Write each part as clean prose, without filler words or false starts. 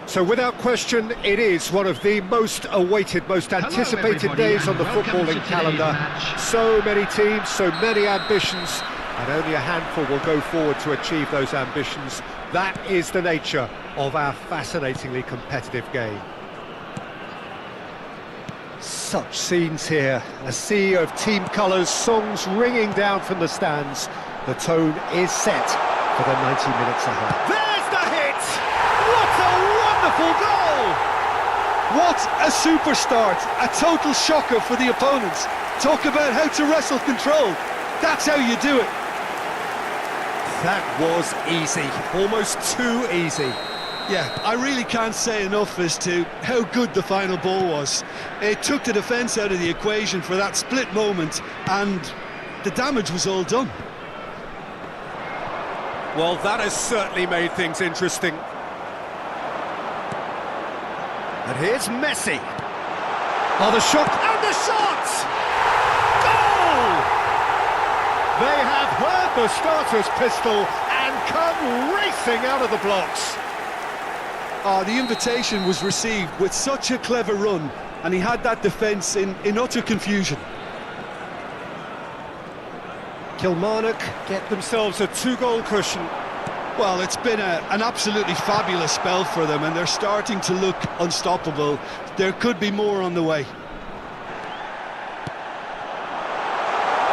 So without question, it is one of the most awaited, most anticipated days on the footballing calendar. So many teams, so many ambitions, and only a handful will go forward to achieve those ambitions. That is the nature of our fascinatingly competitive game. Such scenes here, a sea of team colours, songs ringing down from the stands. The tone is set for the 90 minutes ahead. There's the hit! What a wonderful goal! What a super start, a total shocker for the opponents. Talk about how to wrestle control. That's how you do it. That was easy, almost too easy. Yeah, I really can't say enough as to how good the final ball was. It took the defence out of the equation for that split moment, and the damage was all done. Well, that has certainly made things interesting. And here's Messi. Oh, the shot, and the shot! Goal! They have heard the starter's pistol and come racing out of the blocks. Oh, the invitation was received with such a clever run, and he had that defence in utter confusion. Kilmarnock get themselves a 2-goal cushion. Well, it's been an absolutely fabulous spell for them, and they're starting to look unstoppable. There could be more on the way.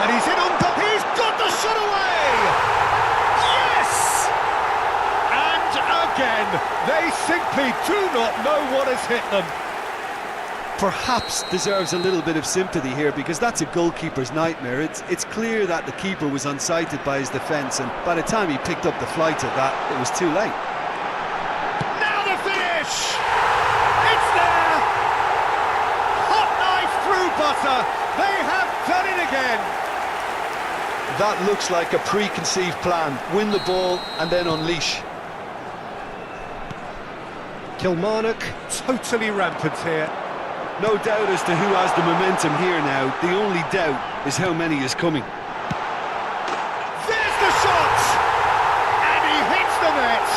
And he's in on top, he's got the shot away! Yes! And again, they simply do not know what has hit them. Perhaps deserves a little bit of sympathy here, because that's a goalkeeper's nightmare. It's clear that the keeper was unsighted by his defence, and by the time he picked up the flight of that, it was too late. Now the finish! It's there! Hot knife through butter! They have done it again! That looks like a preconceived plan. Win the ball and then unleash. Kilmarnock totally rampant here. No doubt as to who has the momentum here now. The only doubt is how many is coming. There's the shot! And he hits the net!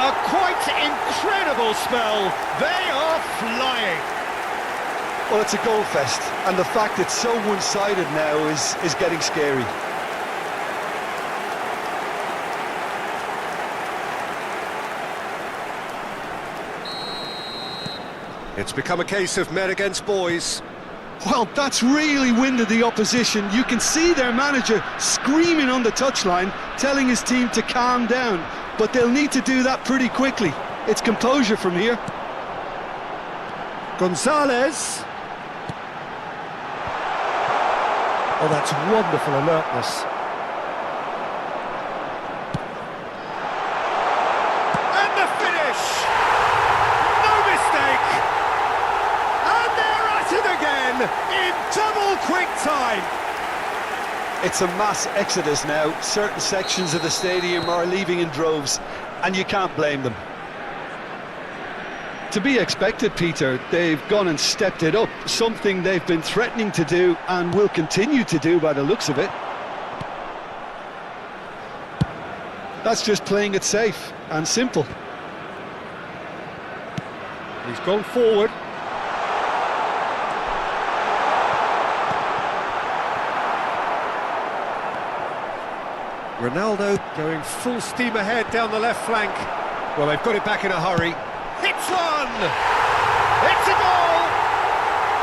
A quite incredible spell. They are flying. Well, it's a goal fest, and the fact it's so one-sided now is getting scary. It's become a case of men against boys. Well, that's really winded the opposition. You can see their manager screaming on the touchline, telling his team to calm down. But they'll need to do that pretty quickly. It's composure from here. Gonzalez. Oh, that's wonderful alertness. And the finish! No mistake! And they're at it again in double quick time. It's a mass exodus now. Certain sections of the stadium are leaving in droves, and you can't blame them. To be expected, Peter. They've gone and stepped it up, something they've been threatening to do and will continue to do by the looks of it. That's just playing it safe and simple. He's gone forward. Ronaldo going full steam ahead down the left flank. Well, they've got it back in a hurry. Hits one! It's a goal!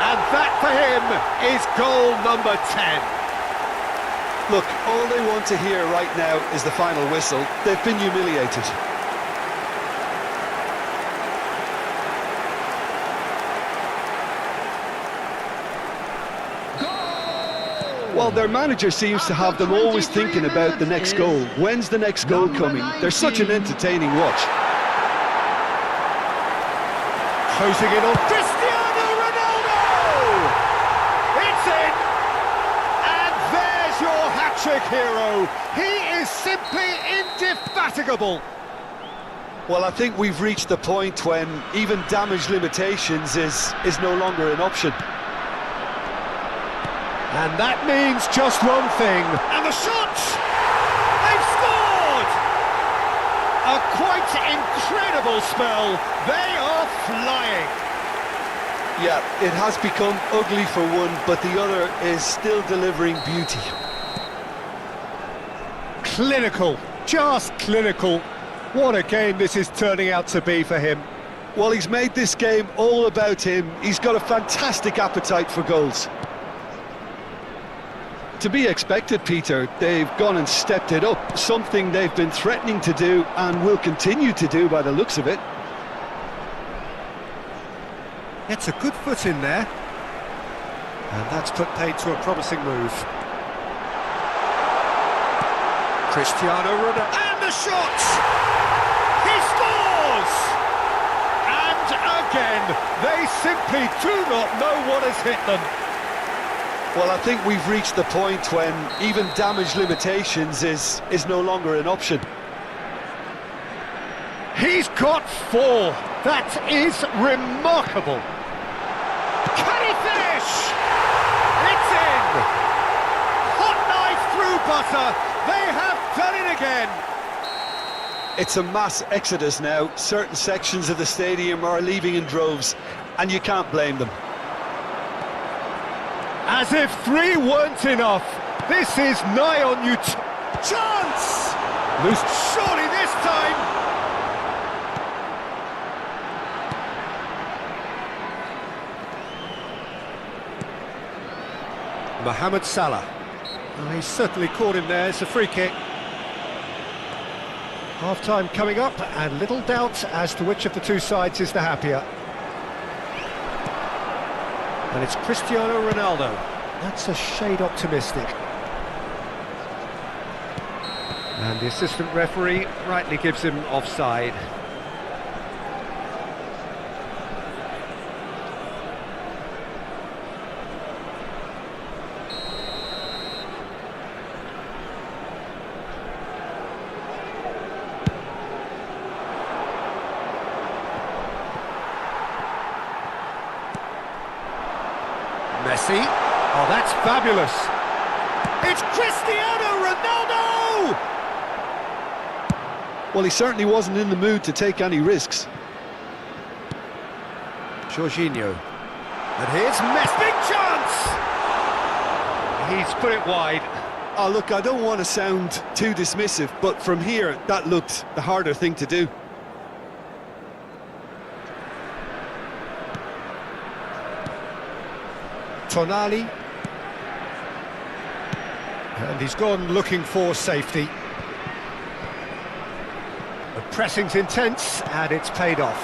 And that for him is goal number 10. Look, all they want to hear right now is the final whistle. They've been humiliated. Well, their manager seems to have them always thinking about the next goal. When's the next goal coming? They're such an entertaining watch. Closing in on Cristiano Ronaldo! It's in! And there's your hat-trick hero. He is simply indefatigable. Well, I think we've reached the point when even damage limitations is no longer an option. And that means just one thing. And the shot! They've scored! A quite quite incredible spell. They are flying. Yeah, it has become ugly for one, but the other is still delivering beauty. Clinical, just clinical. What a game this is turning out to be for him. Well, he's made this game all about him. He's got a fantastic appetite for goals. To be expected, Peter. They've gone and stepped it up, something they've been threatening to do and will continue to do by the looks of it. Gets a good foot in there. And that's put paid to a promising move. Cristiano Ronaldo. And the shot! He scores! And again, they simply do not know what has hit them. Well, I think we've reached the point when even damage limitations is no longer an option. He's got 4. That is remarkable. Can he finish? It's in! Hot knife through butter. They have done it again. It's a mass exodus now. Certain sections of the stadium are leaving in droves, and you can't blame them. As if 3 weren't enough. This is nigh on you. Chance! Loose, surely this time. Mohamed Salah. Well, he's certainly caught him there. It's a free kick. Half-time coming up, and little doubt as to which of the two sides is the happier. And it's Cristiano Ronaldo. That's a shade optimistic. And the assistant referee rightly gives him offside. Messi. Oh, that's fabulous. It's Cristiano Ronaldo! Well, he certainly wasn't in the mood to take any risks. Jorginho. And here's Messi. Big chance! He's put it wide. Oh, look, I don't want to sound too dismissive, but from here, that looked the harder thing to do. Tonali. And he's gone looking for safety. The pressing's intense, and it's paid off.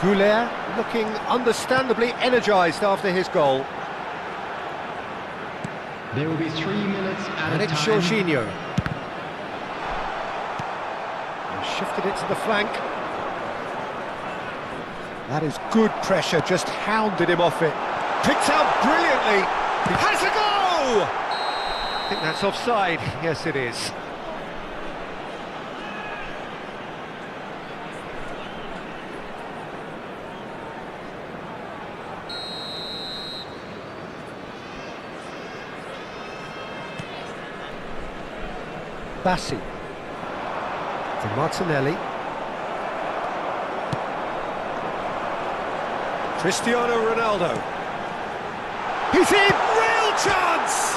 Goulet looking understandably energised after his goal. There will be 3 minutes at And a it's time. Jorginho. He shifted it to the flank. That is good pressure, just hounded him off it. Picked out brilliantly. He has a go! I think that's offside. Yes, it is. Bassi. To Martinelli. Cristiano Ronaldo. He's in! Real chance!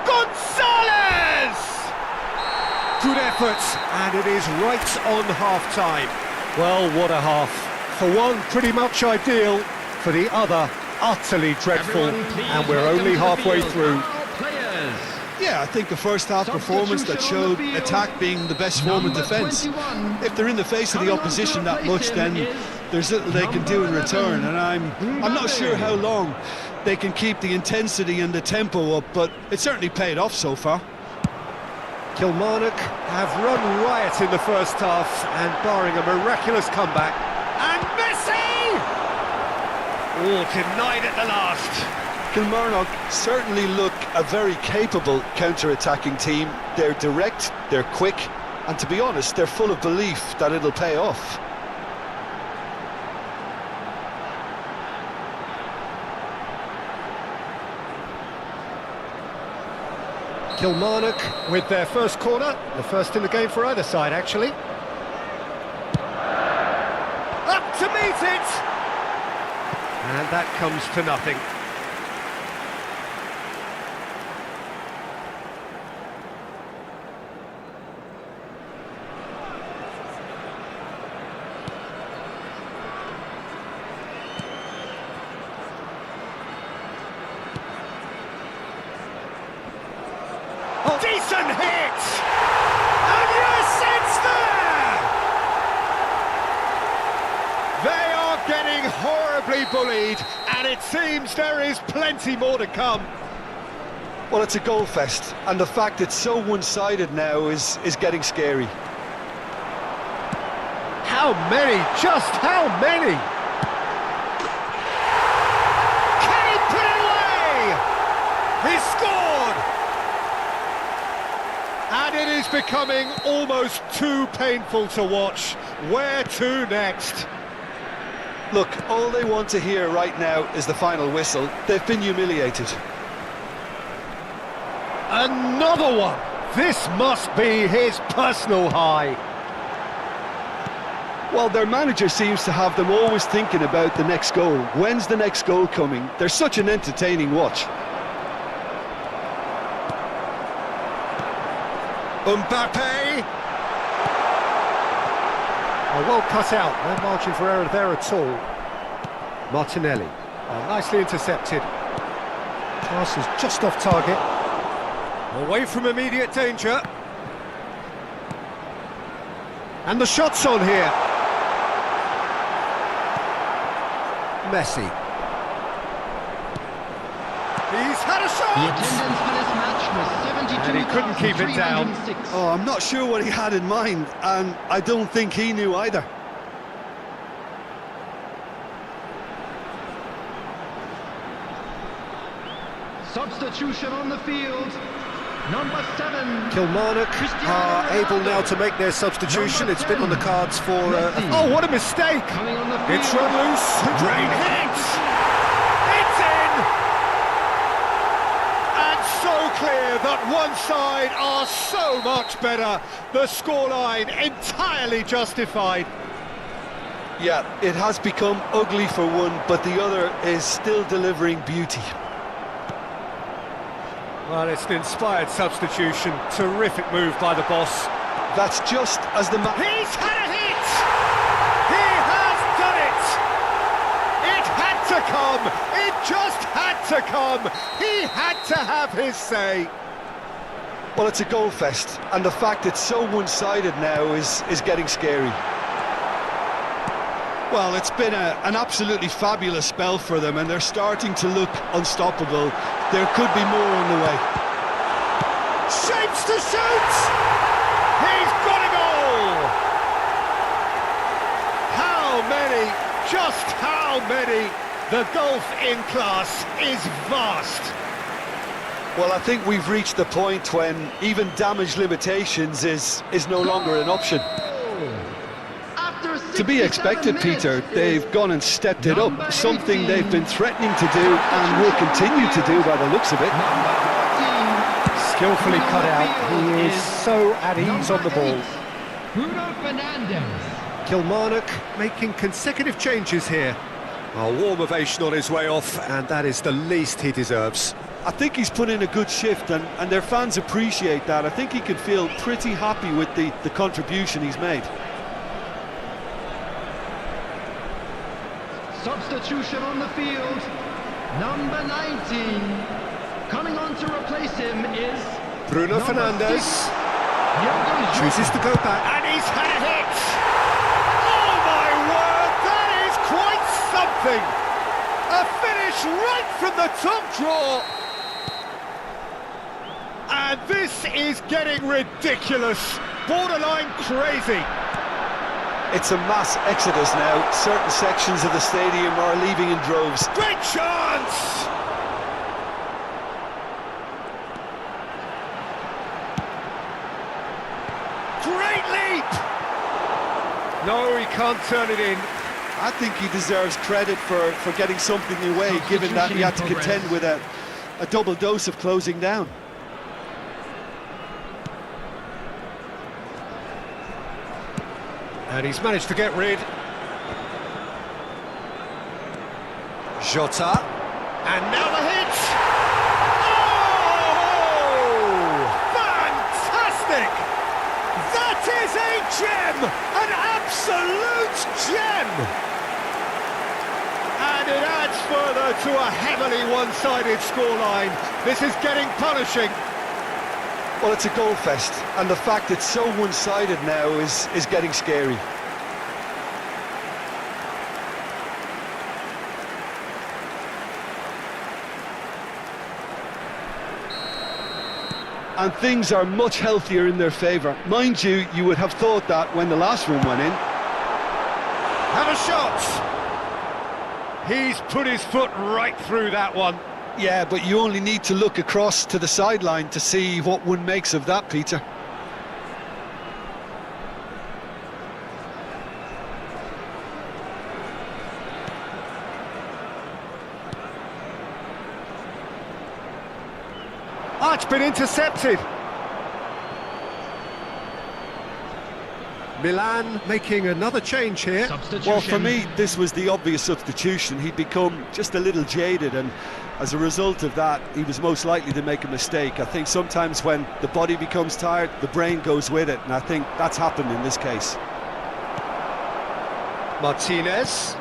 Gonzalez! Good effort, and it is right on half-time. Well, what a half. For one, pretty much ideal. For the other, utterly dreadful. And we're only halfway through. Yeah, I think the first half performance that showed attack being the best form of defence. If they're in the face of the opposition that much, then there's little they can do in return, and I'm not sure how long they can keep the intensity and the tempo up, but it certainly paid off so far. Kilmarnock have run riot in the first half, and barring a miraculous comeback. And Messi! Oh, denied at the last. Kilmarnock certainly look a very capable counter-attacking team. They're direct, they're quick, and to be honest, they're full of belief that it'll pay off. Kilmarnock with their first corner, the first in the game for either side, actually. Up to meet it! And that comes to nothing. Oh, decent hit! And yes, it's there! They are getting horribly bullied, and it seems there is plenty more to come. Well, it's a goal fest, and the fact it's so one-sided now is getting scary. How many? Just how many? Can he put it away? He scored! And it is becoming almost too painful to watch. Where to next? Look, all they want to hear right now is the final whistle. They've been humiliated. Another one! This must be his personal high. Well, their manager seems to have them always thinking about the next goal. When's the next goal coming? They're such an entertaining watch. Mbappe! Oh, well cut out, no margin for error there at all. Martinelli, nicely intercepted. Pass is just off target. Away from immediate danger. And the shot's on here. Messi. He's had a The shot! attendance for this match was 72,306. And he couldn't keep it down. Oh, I'm not sure what he had in mind, and I don't think he knew either. Substitution on the field. Number 7. Kilmarnock are able now to make their substitution. It's been on the cards for... Oh, what a mistake! Coming on the field. It's run loose. Great hit! It's in! And so clear that one side are so much better. The scoreline entirely justified. Yeah, it has become ugly for one, but the other is still delivering beauty. Well, it's an inspired substitution. Terrific move by the boss. That's just as the He's had a hit! He has done it! It had to come! It just had to come! He had to have his say! Well, it's a goal fest, and the fact it's so one-sided now is getting scary. Well, it's been an absolutely fabulous spell for them, and they're starting to look unstoppable. There could be more on the way. Shapes to shoot! He's got a goal! How many? Just how many? The gulf in class is vast. Well, I think we've reached the point when even damage limitations is no longer an option. To be expected, Peter. They've gone and stepped it up, something they've been threatening to do and will continue to do by the looks of it. Skillfully cut out, he is so at ease on the ball. Bruno Fernandes. Kilmarnock making consecutive changes here. A warm ovation on his way off, and that is the least he deserves. I think he's put in a good shift, and their fans appreciate that. I think he can feel pretty happy with the contribution he's made. Substitution on the field. Number 19. Coming on to replace him is Bruno number Fernandes 6. chooses to go back, and he's had a hit! Oh my word, that is quite something! A finish right from the top draw! And this is getting ridiculous, borderline crazy. It's a mass exodus now. Certain sections of the stadium are leaving in droves. Great chance! Great leap! No, he can't turn it in. I think he deserves credit for getting something away, given that he had to contend with a double dose of closing down. And he's managed to get rid. Jota. And now the hit! Oh! Fantastic! That is a gem! An absolute gem! And it adds further to a heavily one-sided scoreline. This is getting punishing. Well, it's a goal fest, and the fact it's so one-sided now is getting scary. And things are much healthier in their favour. Mind you, you would have thought that when the last one went in. Have a shot! He's put his foot right through that one. Yeah, but you only need to look across to the sideline to see what one makes of that, Peter. Oh, it's been intercepted. Milan making another change here. Well, for me, this was the obvious substitution. He'd become just a little jaded, and as a result of that, he was most likely to make a mistake. I think sometimes when the body becomes tired, the brain goes with it, and I think that's happened in this case. Martinez.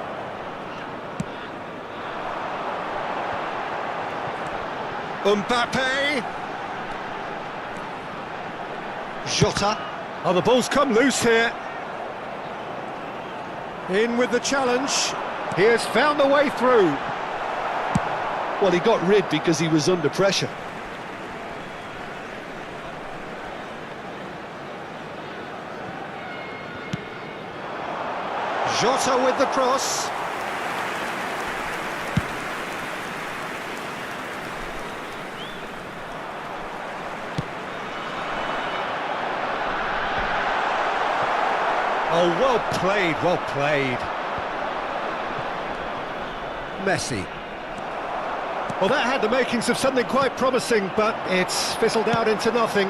Mbappe. Jota. Oh, the ball's come loose here. In with the challenge. He has found the way through. Well, he got rid because he was under pressure. Jota with the cross. Oh, well played, well played. Messi. Well, that had the makings of something quite promising, but it's fizzled out into nothing.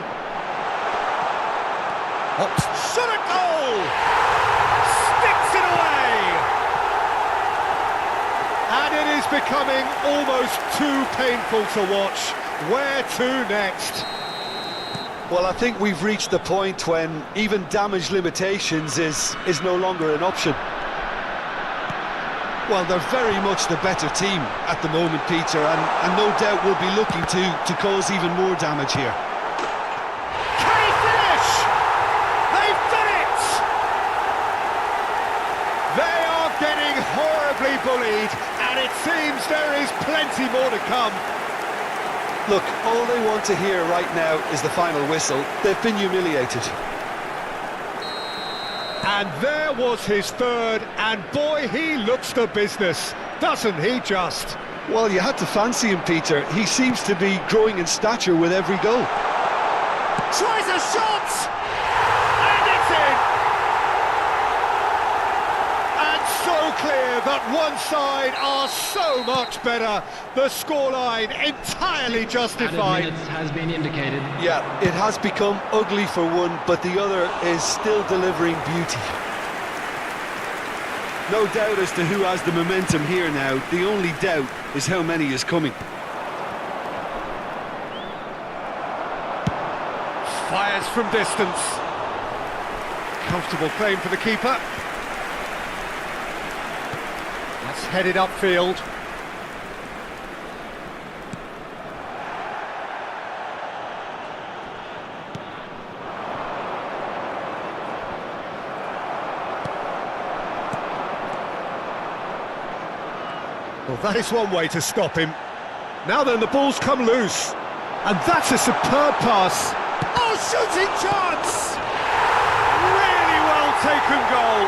Oh, shot a goal! Sticks it away! And it is becoming almost too painful to watch. Where to next? Well, I think we've reached the point when even damage limitations is no longer an option. Well, they're very much the better team at the moment, Peter, and no doubt will be looking to cause even more damage here. Can he finish? They've done it! They are getting horribly bullied, and it seems there is plenty more to come. Look, all they want to hear right now is the final whistle. They've been humiliated. And there was his third, and boy, he looks the business, doesn't he just? Well, you had to fancy him, Peter. He seems to be growing in stature with every goal. Tries a shot! And it's in! And so clear that one side are so much better. The scoreline entirely justified. Added minutes has been indicated. Yeah, it has become ugly for one, but the other is still delivering beauty. No doubt as to who has the momentum here now. The only doubt is how many is coming. Fires from distance. Comfortable claim for the keeper. That's headed upfield. Well, that is one way to stop him. Now then, the ball's come loose. And that's a superb pass. Oh, shooting chance! Really well taken goal.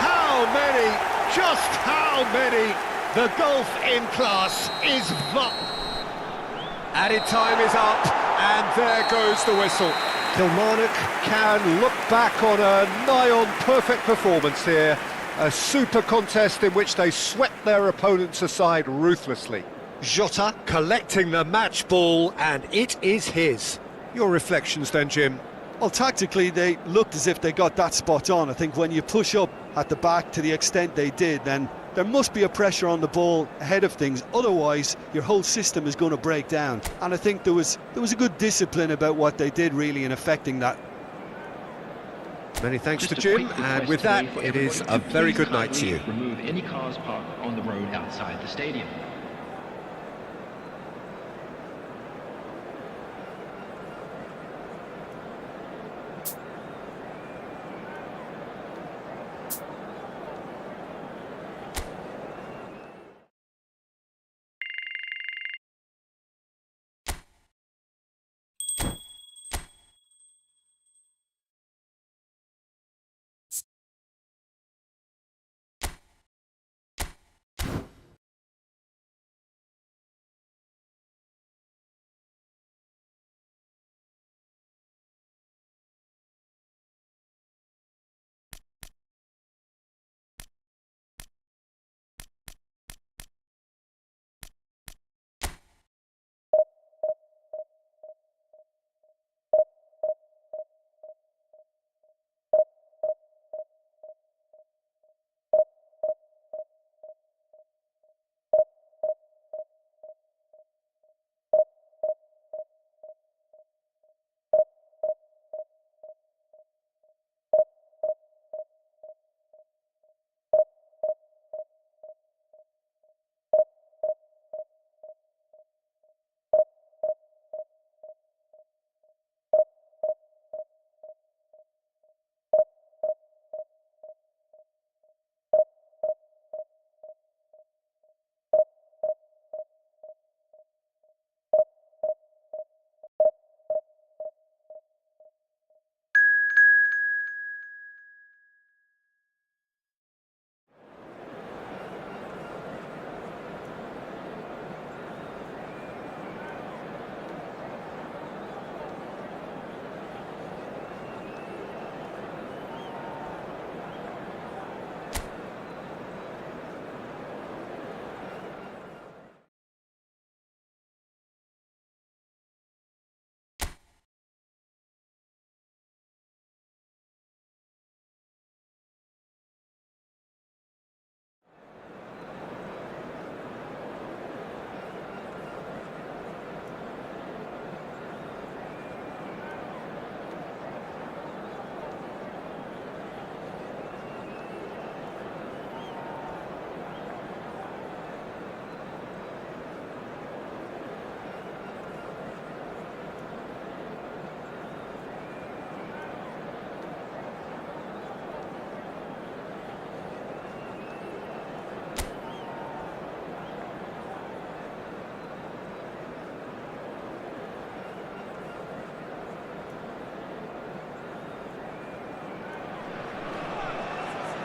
How many? Just how many? The gulf in class is added time is up, and there goes the whistle. Kilmarnock can look back on a nigh-on perfect performance here. A super contest in which they swept their opponents aside ruthlessly. Jota collecting the match ball, and it is his. Your reflections then, Jim? Well, tactically, they looked as if they got that spot on. I think when you push up at the back to the extent they did, then there must be a pressure on the ball ahead of things. Otherwise, your whole system is going to break down. And I think there was a good discipline about what they did, really, in affecting that. Many thanks to Jim, and with that, it is a very good night to you. Remove any cars parked on the road outside the stadium.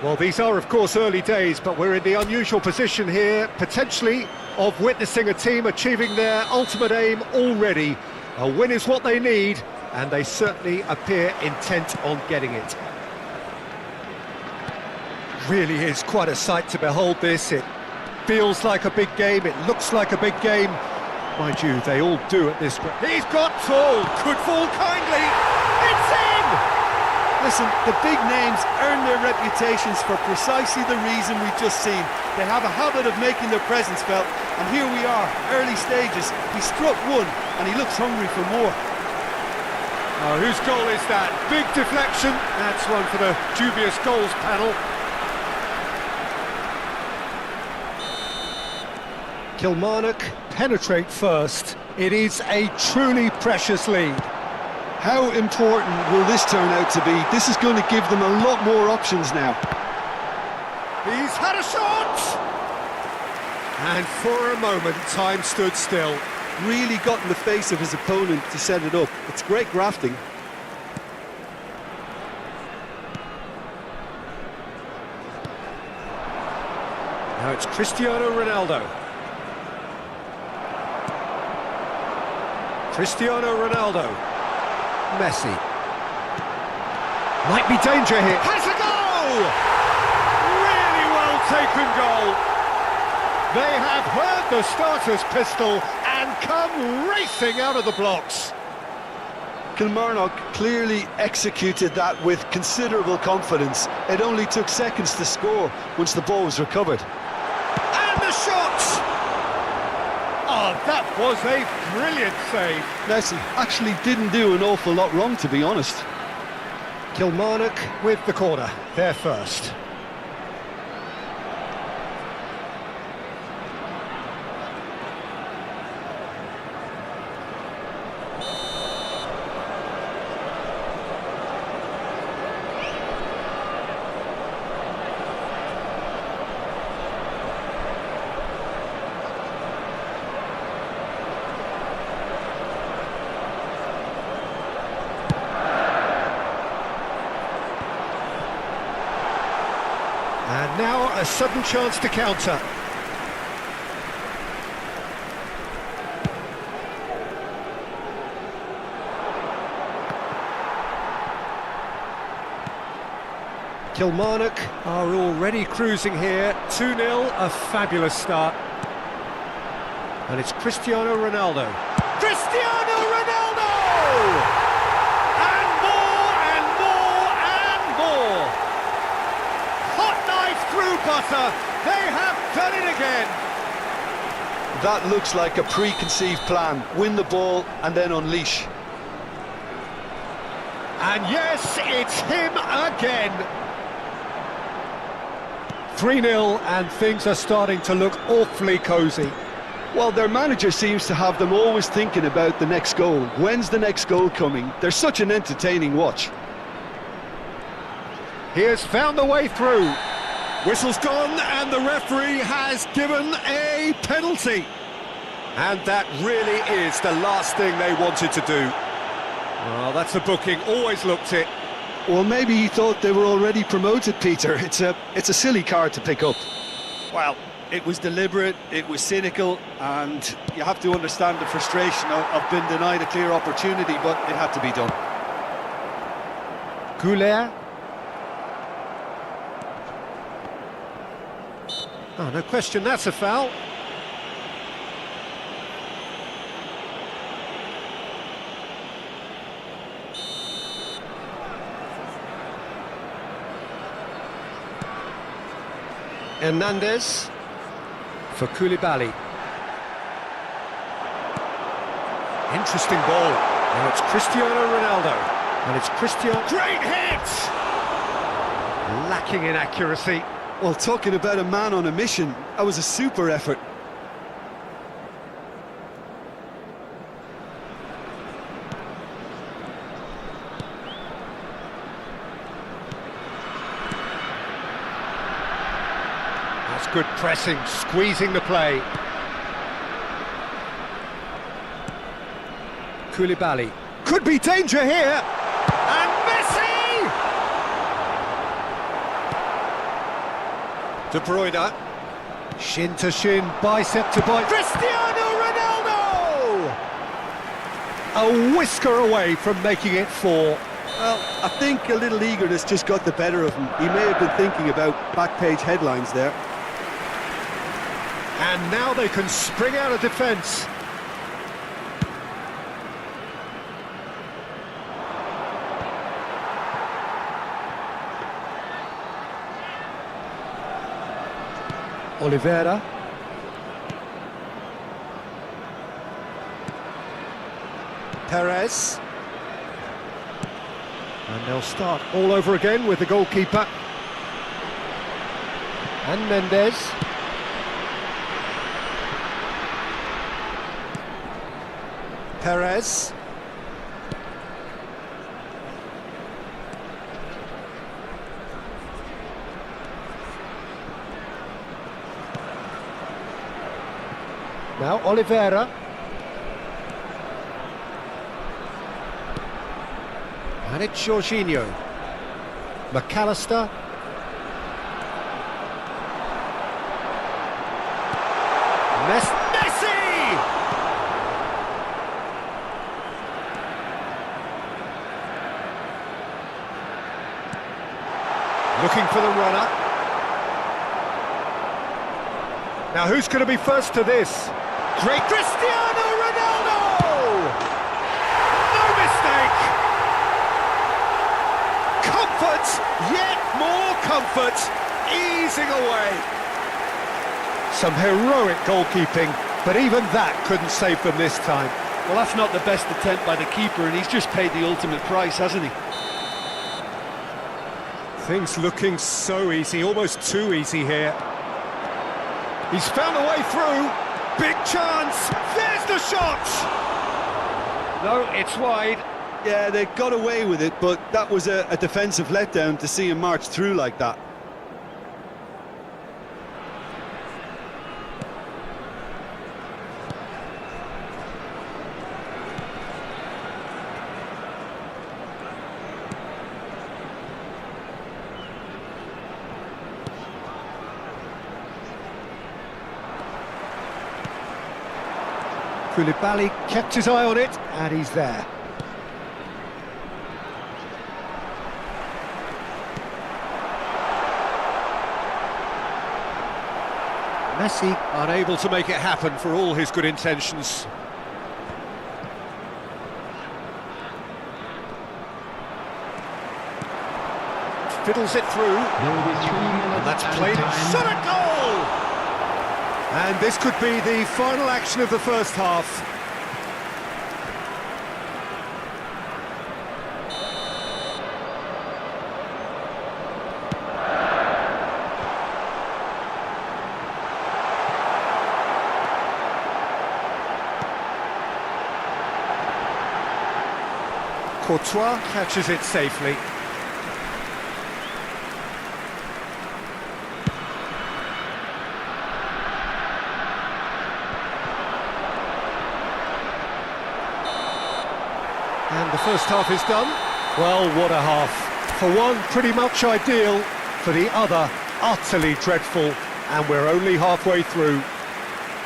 Well, these are, of course, early days, but we're in the unusual position here, potentially, of witnessing a team achieving their ultimate aim already. A win is what they need, and they certainly appear intent on getting it. Really is quite a sight to behold this. It feels like a big game, it looks like a big game. Mind you, they all do at this. He's got full, could fall kindly. It's in! Listen, the big names earn their reputations for precisely the reason we've just seen. They have a habit of making their presence felt, and here we are, early stages. He struck one, and he looks hungry for more. Oh, whose goal is that? Big deflection. That's one for the dubious goals panel. Kilmarnock penetrate first. It is a truly precious lead. How important will this turn out to be? This is going to give them a lot more options now. He's had a shot! And for a moment, time stood still. Really got in the face of his opponent to set it up. It's great grafting. Now it's Cristiano Ronaldo. Cristiano Ronaldo. Messi. Might be danger here. Has a goal! Really well taken goal. They have heard the starter's pistol and come racing out of the blocks. Kilmarnock clearly executed that with considerable confidence. It only took seconds to score once the ball was recovered. And the shot! Oh, that was a brilliant save. Messi actually didn't do an awful lot wrong, to be honest. Kilmarnock with the corner, they're first. And now a sudden chance to counter. Kilmarnock are already cruising here. 2-0, a fabulous start. And it's Cristiano Ronaldo. Cristiano Ronaldo! And more and more and more. Hot knife through butter. They have done it again. That looks like a preconceived plan. Win the ball and then unleash. And yes, it's him again. 3-0, and things are starting to look awfully cosy. Well, their manager seems to have them always thinking about the next goal. When's the next goal coming? They're such an entertaining watch. He has found the way through. Whistle's gone, and the referee has given a penalty. And that really is the last thing they wanted to do. Well, that's a booking, always looked it. Well, maybe he thought they were already promoted, Peter. It's a silly card to pick up. Well, it was deliberate, it was cynical, and you have to understand the frustration of being denied a clear opportunity, but it had to be done. Goulet. Oh, no question, that's a foul. Hernandez for Koulibaly. Interesting ball. Now it's Cristiano Ronaldo. And it's Cristiano. Great hit! Lacking in accuracy. Well, talking about a man on a mission, that was a super effort. That's good pressing, squeezing the play. Koulibaly. Could be danger here. And Messi! De Bruyne. Shin to shin, bicep to bicep. Cristiano Ronaldo! A whisker away from making it 4. Well, I think a little eagerness just got the better of him. He may have been thinking about back-page headlines there. And now they can spring out of defence. Oliveira. Perez. And they'll start all over again with the goalkeeper. And Mendes. Perez. Now Oliveira. And it's Jorginho. McAllister. Messi! Looking for the runner. Now who's going to be first to this? Great Cristiano Ronaldo! No mistake! comfort, easing away. Some heroic goalkeeping, but even that couldn't save them this time. Well, that's not the best attempt by the keeper, and he's just paid the ultimate price, hasn't he? Things looking so easy, almost too easy here. He's found a way through. Big chance. There's the shot. No, it's wide. Yeah, they got away with it, but that was a defensive letdown to see him march through like that. Koulibaly kept his eye on it, and he's there. Messi unable to make it happen for all his good intentions. Fiddles it through. There will be 3 minutes. And that's added played it. time. Shot a goal! And this could be the final action of the first half. Courtois catches it safely. And the first half is done. Well, what a half. For one, pretty much ideal. For the other, utterly dreadful. And we're only halfway through.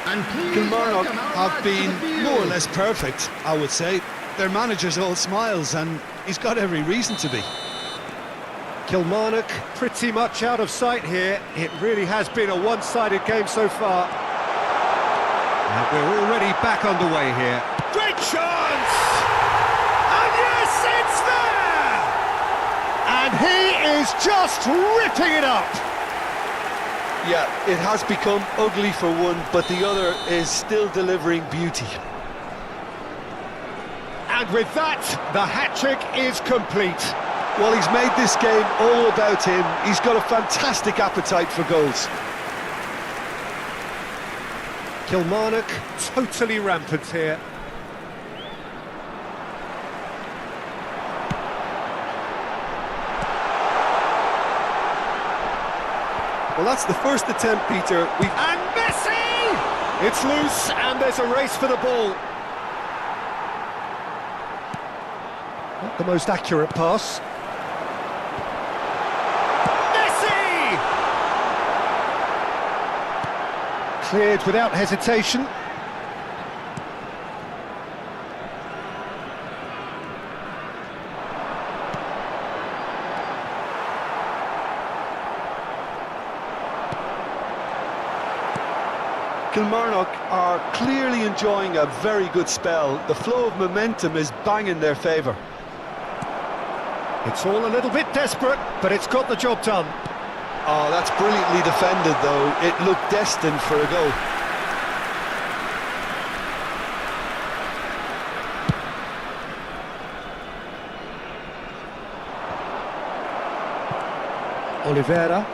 And please Kilmarnock welcome our have lads to the been field. more or less perfect, I would say. Their manager's all smiles, and he's got every reason to be. Kilmarnock pretty much out of sight here. It really has been a one-sided game so far. And we're already back underway here. Great chance! And yes, it's there! And he is just ripping it up! Yeah, it has become ugly for one, but the other is still delivering beauty. And with that, the hat-trick is complete. Well, he's made this game all about him. He's got a fantastic appetite for goals. Kilmarnock totally rampant here. Well, that's the first attempt, Peter. And Messi! It's loose, and there's a race for the ball. Not the most accurate pass. Messi! Cleared without hesitation. Kilmarnock are clearly enjoying a very good spell. The flow of momentum is bang in their favour. It's all a little bit desperate, but it's got the job done. Oh, that's brilliantly defended, though. It looked destined for a goal. Oliveira.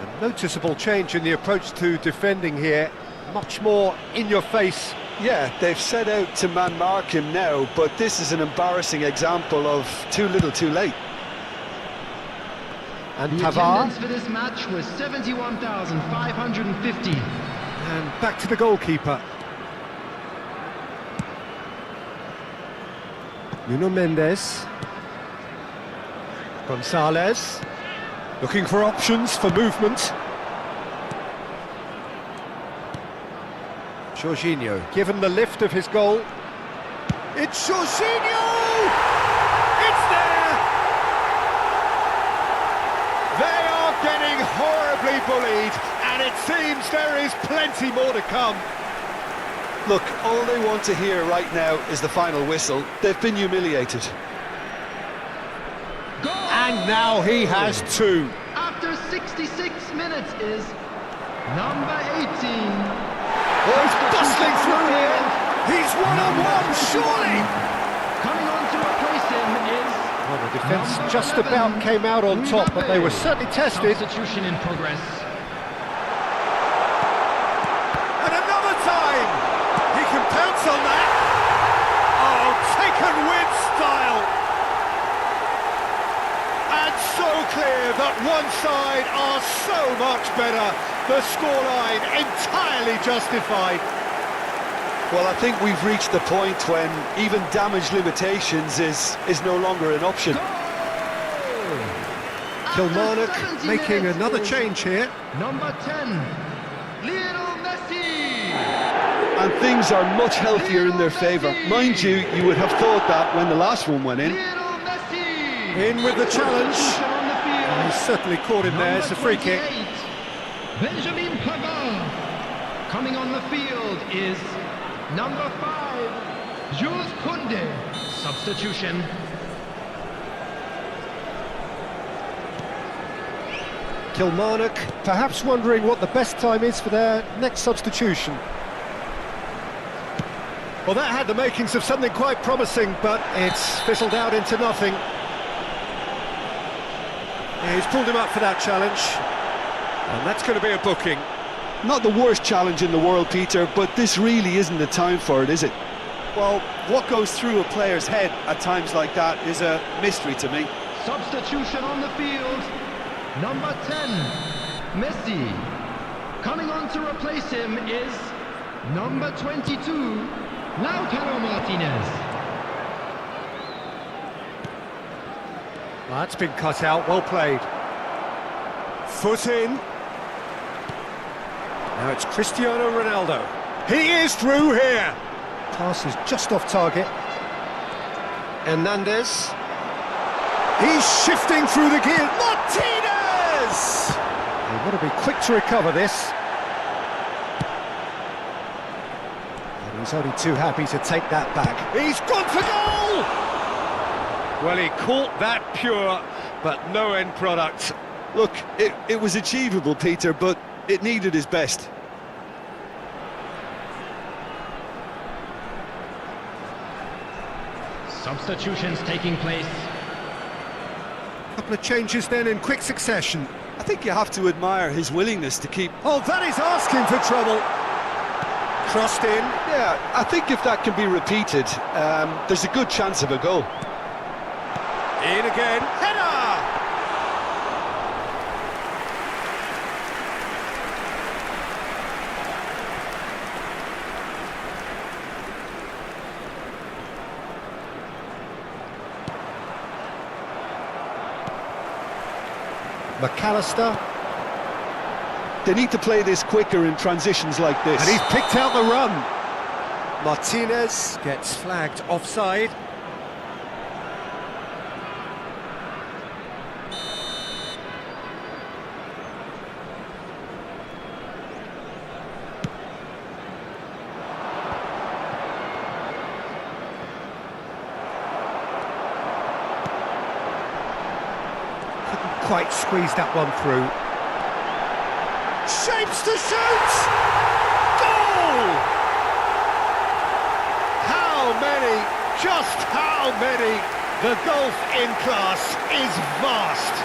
A noticeable change in the approach to defending here. Much more in your face. Yeah, they've set out to man-mark him now, but this is an embarrassing example of too little too late. And The Pavard. attendance for this match was 71,550. And back to the goalkeeper. Nuno Mendes. Gonzalez. Looking for options for movement. Jorginho, given the lift of his goal. It's Jorginho! It's there! They are getting horribly bullied, and it seems there is plenty more to come. Look, all they want to hear right now is the final whistle. They've been humiliated. And now he has two. After 66 minutes is number 18. Oh, he's bustling through here. He's one-on-one, surely. Coming on to replace him is Well, the defence number just 11, about came out on top, but they were certainly tested. Substitution in progress. And another time! He can pounce on that! Oh, taken with style! And so clear that one side are so much better. The scoreline entirely justified. Well, I think we've reached the point when even damage limitations is no longer an option. Kilmarnock After 70 making minutes another is change here. Number 10, Lionel Messi. And things are much healthier in their favour. Mind you, you would have thought that when the last one went in. Lionel Messi. In with the challenge. Substitution on the field. Oh, he's certainly caught him there. It's a free kick. Number 28, Benjamin Pavard. Coming on the field is number 5, Jules Koundé. Substitution. Kilmarnock perhaps wondering what the best time is for their next substitution. Well, that had the makings of something quite promising, but it's fizzled out into nothing. Yeah, he's pulled him up for that challenge, and that's going to be a booking. Not the worst challenge in the world, Peter, but this really isn't the time for it, is it? Well, what goes through a player's head at times like that is a mystery to me. Substitution on the field. Number 10, Messi. Coming on to replace him is number 22, Lautaro Martinez. Well, that's been cut out, well played. Foot in. Now it's Cristiano Ronaldo. He is through here. Pass is just off target. Hernandez. He's shifting through the gear. Martinez! They want to be quick to recover this. And he's only too happy to take that back. He's gone for goal! Well, he caught that pure, but no end product. Look, it was achievable, Peter, but it needed his best. Substitutions taking place. Couple of changes then in quick succession. I think you have to admire his willingness to keep... Oh, that is asking for trouble. Crossed in. Yeah, I think if that can be repeated, there's a good chance of a goal. In again. Header! McAllister. They need to play this quicker in transitions like this. And he's picked out the run. Martinez gets flagged offside. Couldn't quite squeeze that one through. Shapes to shoot! Goal! How many, just how many? The golf in class is vast.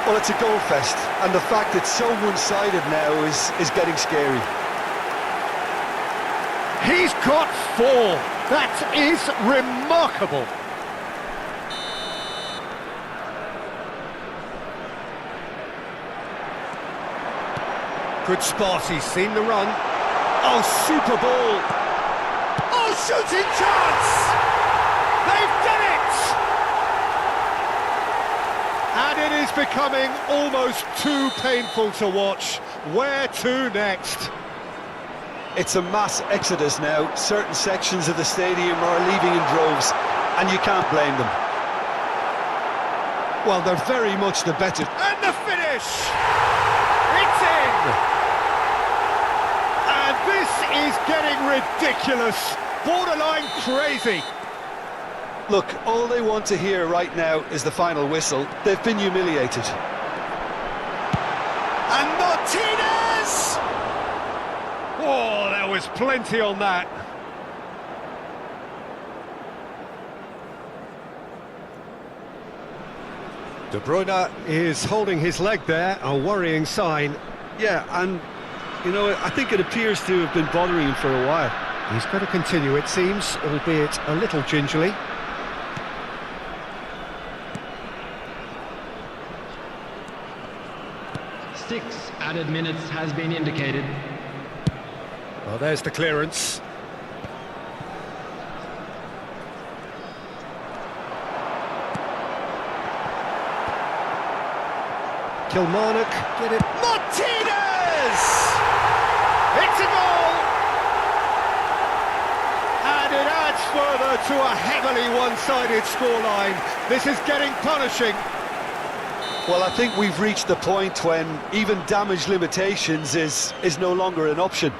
Well, it's a goal fest, and the fact it's so one-sided now is getting scary. He's got 4. That is remarkable. Good spot, he's seen the run. Oh, super ball. Oh, shooting chance! They've done it! And it is becoming almost too painful to watch. Where to next? It's a mass exodus now. Certain sections of the stadium are leaving in droves, and you can't blame them. Well, they're very much the better. And the finish! It's in! And this is getting ridiculous, borderline crazy. Look, all they want to hear right now is the final whistle. They've been humiliated. And Martinez! Oh, there was plenty on that. De Bruyne is holding his leg there, a worrying sign. Yeah, and, you know, I think it appears to have been bothering him for a while. He's going to continue, it seems, albeit a little gingerly. Six added minutes has been indicated. Well, there's the clearance. Kilmarnock, get it. Martinez! It's a goal! And it adds further to a heavily one-sided scoreline. This is getting punishing. Well, I think we've reached the point when even damage limitations is no longer an option.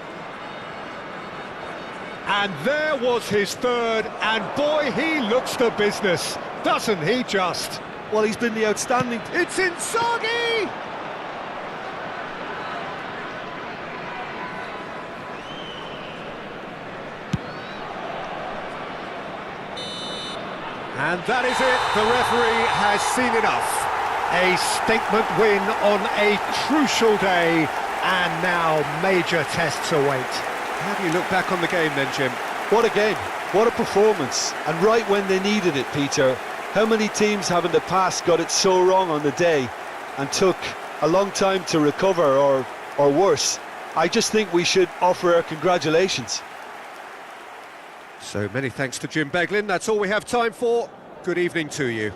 And there was his third, and boy, he looks the business, doesn't he just? Well, he's been the outstanding... It's Inzaghi! And that is it, the referee has seen enough. A statement win on a crucial day, and now major tests await. How do you look back on the game then, Jim? What a game, what a performance, and right when they needed it, Peter. How many teams have in the past got it so wrong on the day and took a long time to recover, or worse? I just think we should offer our congratulations. So many thanks to Jim Beglin, that's all we have time for. Good evening to you.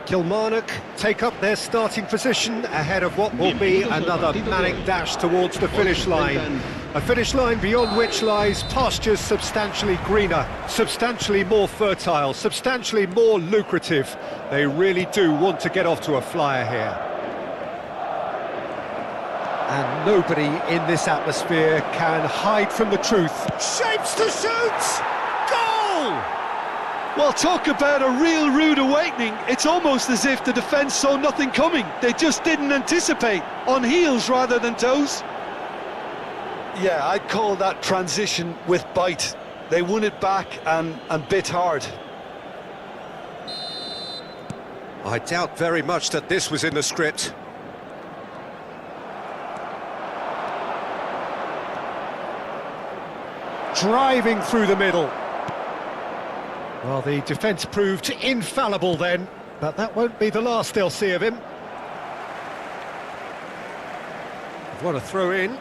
Kilmarnock take up their starting position ahead of what will be another manic dash towards the finish line. A finish line beyond which lies pastures substantially greener, substantially more fertile, substantially more lucrative. They really do want to get off to a flyer here. And nobody in this atmosphere can hide from the truth. Shapes to shoot! Goal! Well, talk about a real rude awakening. It's almost as if the defence saw nothing coming. They just didn't anticipate, on heels rather than toes. Yeah, I'd call that transition with bite. They won it back and bit hard. I doubt very much that this was in the script. Driving through the middle. Well, the defence proved infallible then, but that won't be the last they'll see of him. What a throw in.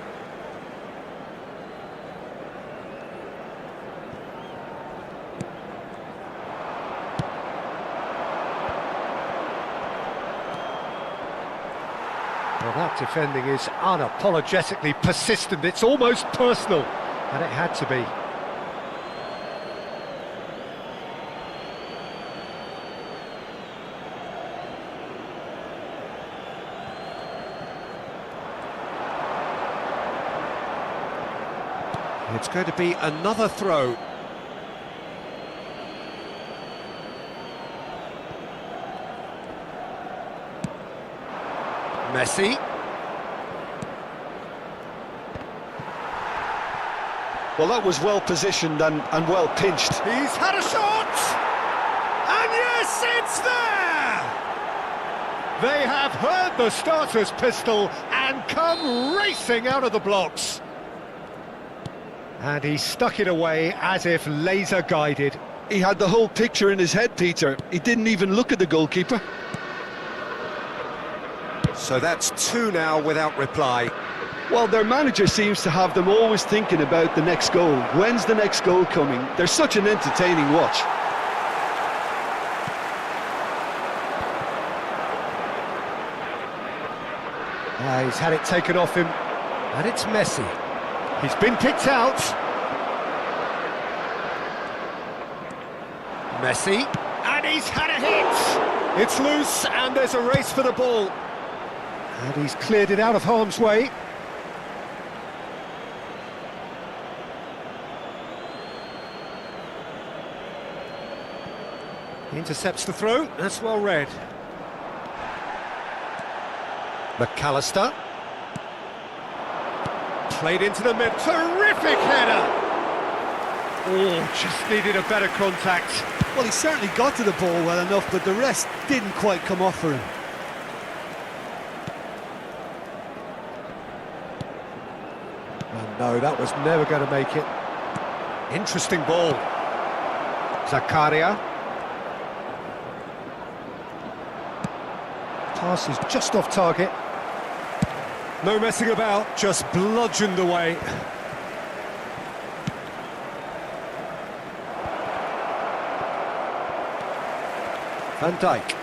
Well, that defending is unapologetically persistent. It's almost personal, and it had to be. It's going to be another throw. Messi. Well, that was well positioned and well pinched. He's had a shot! And yes, it's there! They have heard the starter's pistol and come racing out of the blocks. And he stuck it away as if laser guided. He had the whole picture in his head, Peter. He didn't even look at the goalkeeper. So that's two now without reply. Well, their manager seems to have them always thinking about the next goal. When's the next goal coming? They're such an entertaining watch. He's had it taken off him, and it's Messi. He's been picked out. Messi, and he's had a hit! It's loose, and there's a race for the ball. And he's cleared it out of harm's way. He intercepts the throw, that's well read. McAllister. Played into the mid, terrific header! Oh, just needed a better contact. Well, he certainly got to the ball well enough, but the rest didn't quite come off for him. Oh, no, that was never going to make it. Interesting ball. Zakaria. Pass is just off target. No messing about, just bludgeoned away. Van Dijk.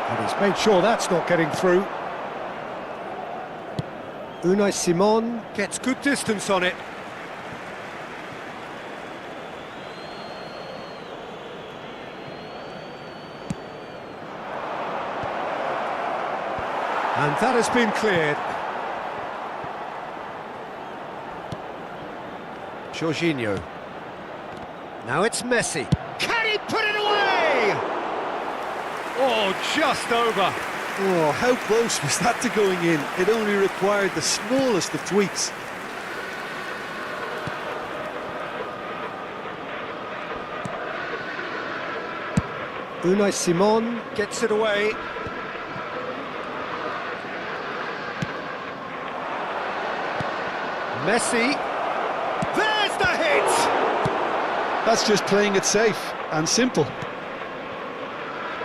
And he's made sure that's not getting through. Unai Simon gets good distance on it. And that has been cleared. Jorginho. Now it's Messi. Can he put it away? Oh, just over. Oh, how close was that to going in? It only required the smallest of tweaks. Unai Simon gets it away. Messi. There's the hit! That's just playing it safe and simple.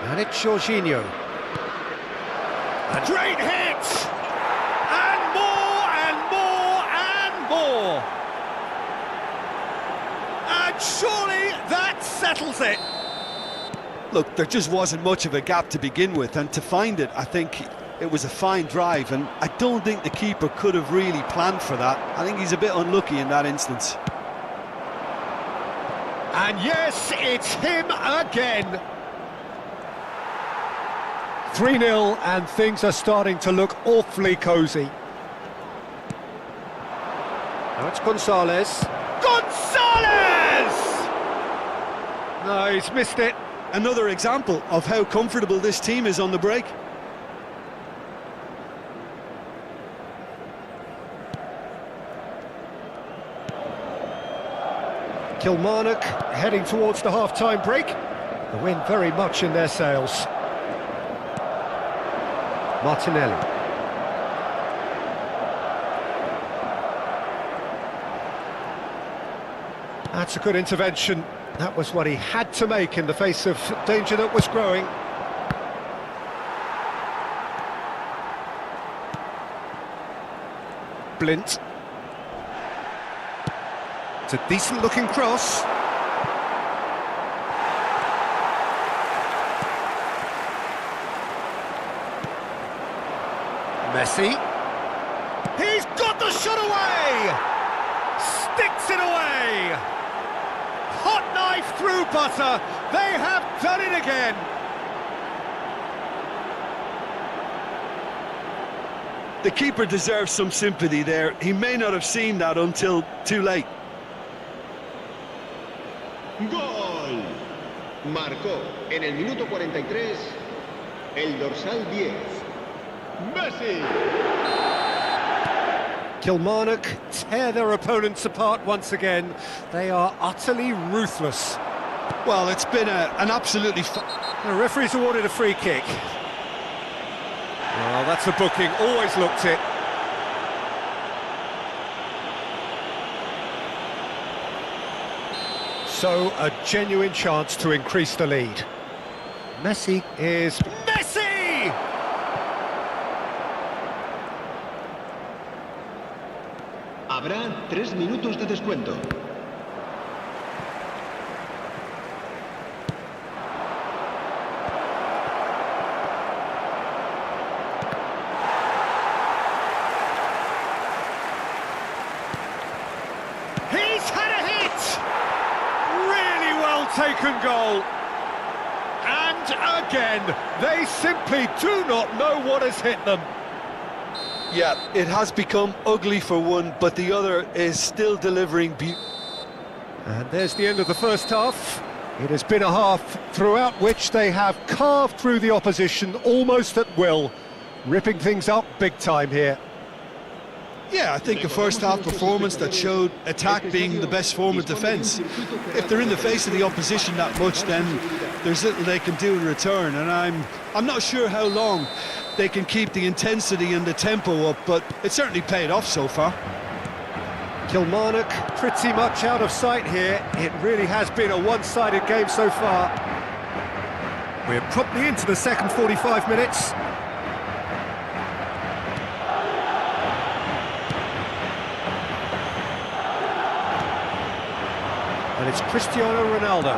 And it's Jorginho. A great hit! And more, and more, and more! And surely that settles it! Look, there just wasn't much of a gap to begin with, and to find it, I think it was a fine drive, and I don't think the keeper could have really planned for that. I think he's a bit unlucky in that instance. And yes, it's him again. 3-0, and things are starting to look awfully cosy. Now it's Gonzalez. Gonzalez! No, he's missed it. Another example of how comfortable this team is on the break. Kilmarnock heading towards the half-time break. The wind very much in their sails. Martinelli. That's a good intervention. That was what he had to make in the face of danger that was growing. Blint. It's a decent-looking cross. Messi. He's got the shot away! Sticks it away! Hot knife through butter. They have done it again. The keeper deserves some sympathy there. He may not have seen that until too late. ¡Gol! Marcó en el minuto 43 el dorsal 10. Messi! Kilmarnock tear their opponents apart once again. They are utterly ruthless. Well, it's been an absolutely... The referee's awarded a free kick. Well, that's a booking. Always looked it. So, a genuine chance to increase the lead. Messi is... Messi! Habrá 3 minutos de descuento. He's had a hit! Really well taken goal. And again, they simply do not know what has hit them. Yeah, it has become ugly for one, but the other is still delivering And there's the end of the first half. It has been a half throughout which they have carved through the opposition almost at will, ripping things up big time here. Yeah, I think a first-half performance that showed attack being the best form of defence. If they're in the face of the opposition that much, then there's little they can do in return, and I'm not sure how long they can keep the intensity and the tempo up, but it certainly paid off so far. Kilmarnock pretty much out of sight here. It really has been a one-sided game so far. We're promptly into the second 45 minutes. And it's Cristiano Ronaldo.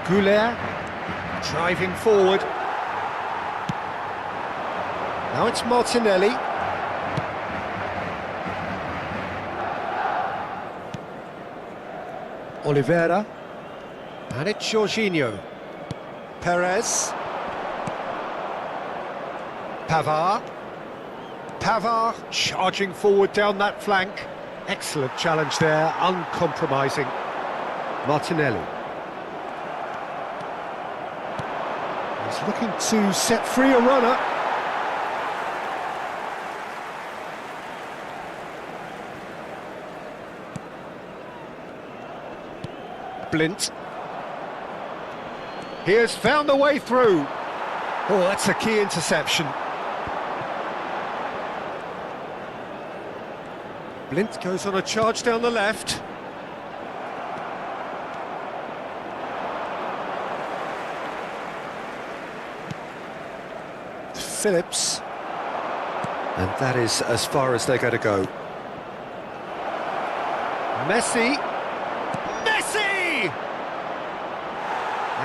Goulet driving forward. Now it's Martinelli. Oliveira. And it's Jorginho. Perez. Pavard. Pavard charging forward down that flank. Excellent challenge there, uncompromising. Martinelli. He's looking to set free a runner. Blint. He has found a way through. Oh, that's a key interception. Blint goes on a charge down the left. Phillips. And that is as far as they're going to go. Messi. Messi!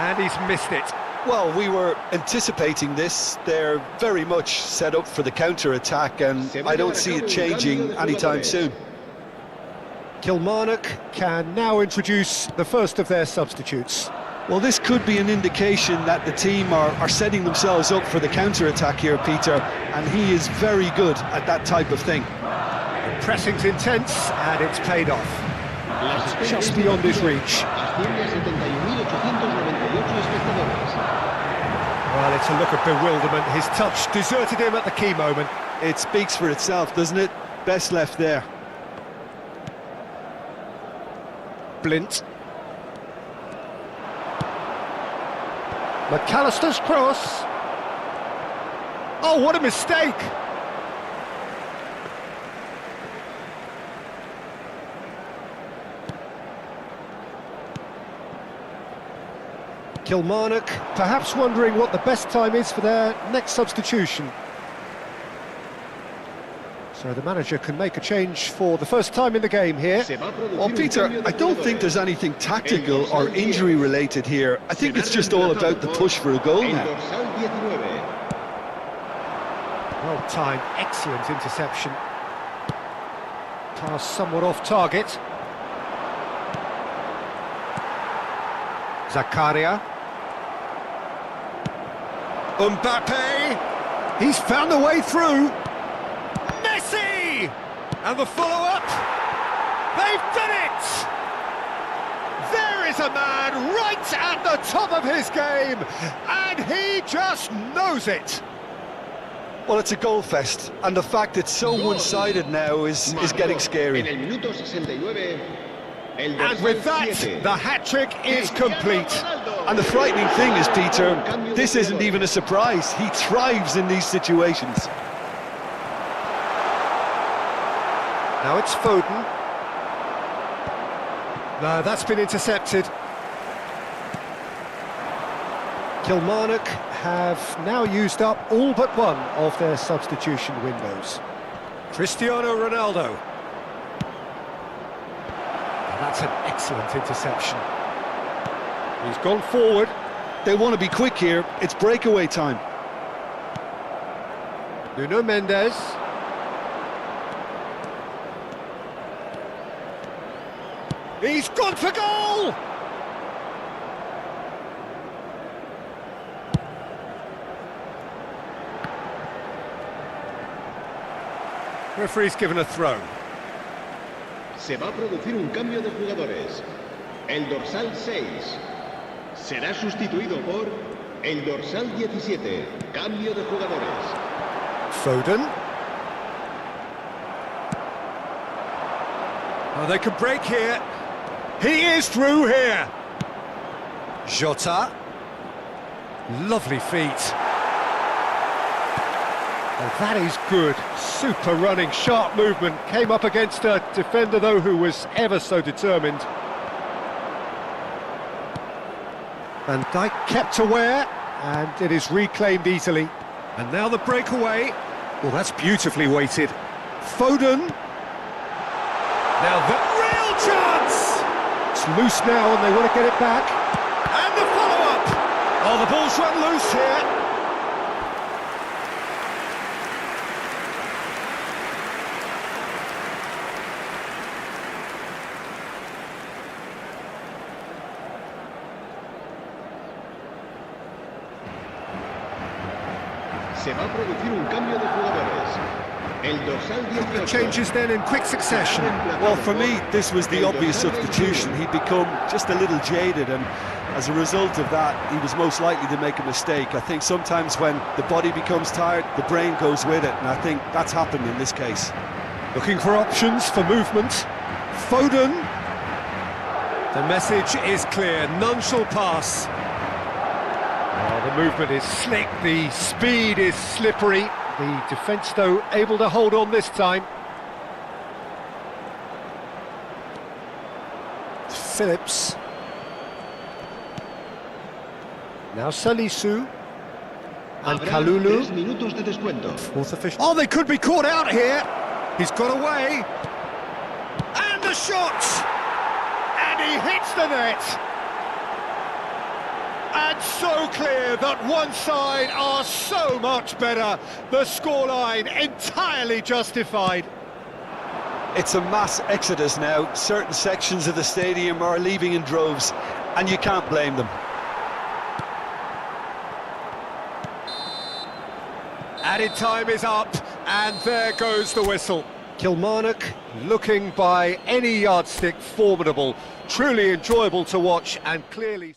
And he's missed it. Well, we were anticipating this. They're very much set up for the counter-attack, and I don't see it changing anytime soon. Kilmarnock can now introduce the first of their substitutes. Well, this could be an indication that the team are setting themselves up for the counter-attack here, Peter, and he is very good at that type of thing. The pressing's intense, and it's paid off. It's just beyond his reach. Well, it's a look of bewilderment. His touch deserted him at the key moment. It speaks for itself, doesn't it? Best left there. Blint. McAllister's cross. Oh, what a mistake! Kilmarnock perhaps wondering what the best time is for their next substitution. So the manager can make a change for the first time in the game here. Well, Peter, I don't think there's anything tactical or injury related here. I think it's just all about the push for a goal now. Well timed, excellent interception. Pass somewhat off target. Zakaria. Mbappe! He's found a way through! Messi! And the follow-up! They've done it! There is a man right at the top of his game, and he just knows it! Well, it's a goal fest, and the fact it's so one-sided now is getting scary. And with that, the hat-trick is complete. And the frightening thing is, Peter, this isn't even a surprise. He thrives in these situations. Now it's Foden. No, that's been intercepted. Kilmarnock have now used up all but one of their substitution windows. Cristiano Ronaldo. That's an excellent interception. He's gone forward. They want to be quick here. It's breakaway time. Nuno Mendes. He's gone for goal! Referee's given a throw. Se va a producir un cambio de jugadores. El dorsal 6 será sustituido por el dorsal 17. Cambio de jugadores. Foden. Oh, they can break here. He is through here. Jota. Lovely feet. Oh, that is good. Super running, sharp movement. Came up against a defender, though, who was ever so determined. Van Dijk kept aware, and it is reclaimed easily. And now the breakaway. Well, that's beautifully weighted. Foden. Now the real chance! It's loose now, and they want to get it back. And the follow-up! Oh, the ball's run loose here. Se va a producir un cambio de jugadores. El dorsal 18. Changes then in quick succession. Well, for me, this was the obvious substitution. He'd become just a little jaded, and as a result of that, he was most likely to make a mistake. I think sometimes when the body becomes tired, the brain goes with it, and I think that's happened in this case. Looking for options for movement. Foden. The message is clear, none shall pass. Oh, the movement is slick, the speed is slippery. The defence, though, able to hold on this time. Phillips. Now Salisu. And Kalulu. 3 minutos de descuento. Fourth official. Oh, they could be caught out here. He's got away. And the shot! And he hits the net. And so clear that one side are so much better. The scoreline entirely justified. It's a mass exodus now. Certain sections of the stadium are leaving in droves, and you can't blame them. Added time is up, and there goes the whistle. Kilmarnock, looking by any yardstick formidable, truly enjoyable to watch, and clearly...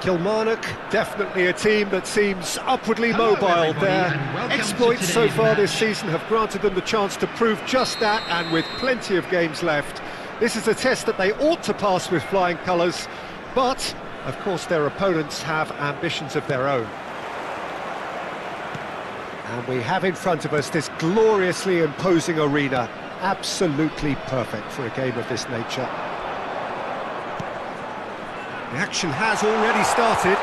Kilmarnock, definitely a team that seems upwardly mobile. Their exploits so far this season have granted them the chance to prove just that, and with plenty of games left. This is a test that they ought to pass with flying colours, but, of course, their opponents have ambitions of their own. And we have in front of us this gloriously imposing arena, absolutely perfect for a game of this nature. The action has already started.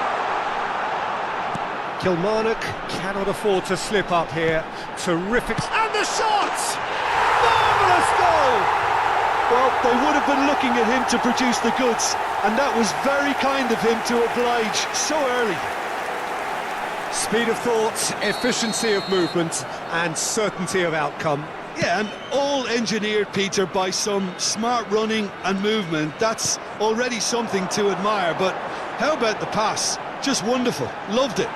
Kilmarnock cannot afford to slip up here. Terrific. And the shot! Marvellous goal! Well, they would have been looking at him to produce the goods, and that was very kind of him to oblige so early. Speed of thought, efficiency of movement, and certainty of outcome. Yeah, and all engineered, Peter, by some smart running and movement. That's already something to admire, but how about the pass? Just wonderful. Loved it.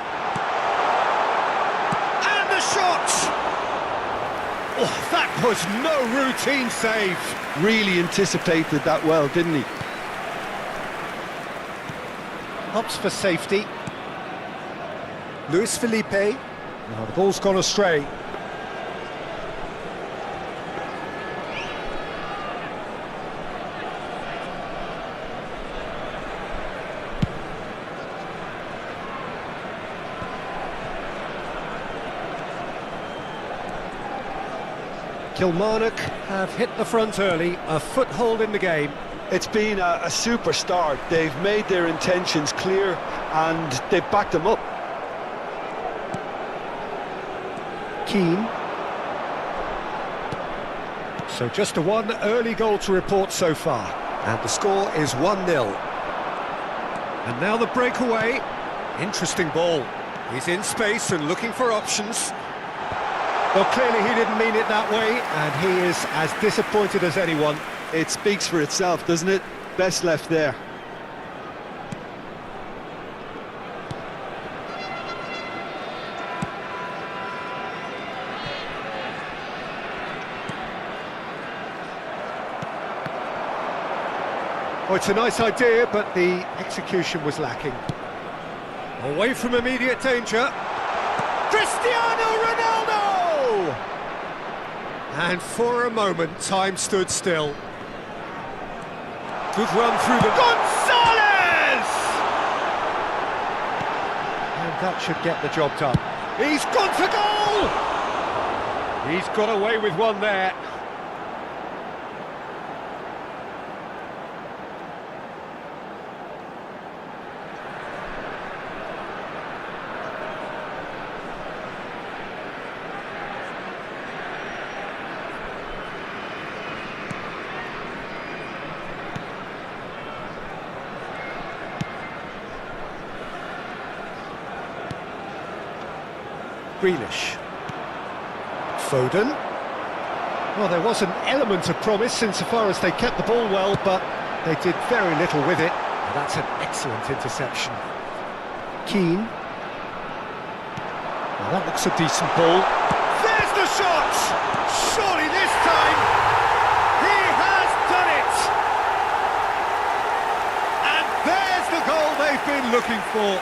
And the shot! Oh, that was no routine save. Really anticipated that well, didn't he? Hops for safety. Luis Felipe. Now the ball's gone astray. Kilmarnock have hit the front early, a foothold in the game. It's been a super start. They've made their intentions clear and they've backed them up. Keane. So just a one early goal to report so far. And the score is 1-0. And now the breakaway. Interesting ball. He's in space and looking for options. Well, clearly he didn't mean it that way, and he is as disappointed as anyone. It speaks for itself, doesn't it? Best left there. Oh, it's a nice idea, but the execution was lacking. Away from immediate danger. Cristiano Ronaldo! And for a moment, time stood still. Good run through the... Gonzalez! And that should get the job done. He's gone for goal! He's got away with one there. Grealish. Foden. Well, there was an element of promise insofar as they kept the ball well, but they did very little with it. And that's an excellent interception. Keane. Well, that looks a decent ball. There's the shot! Surely this time he has done it! And there's the goal they've been looking for.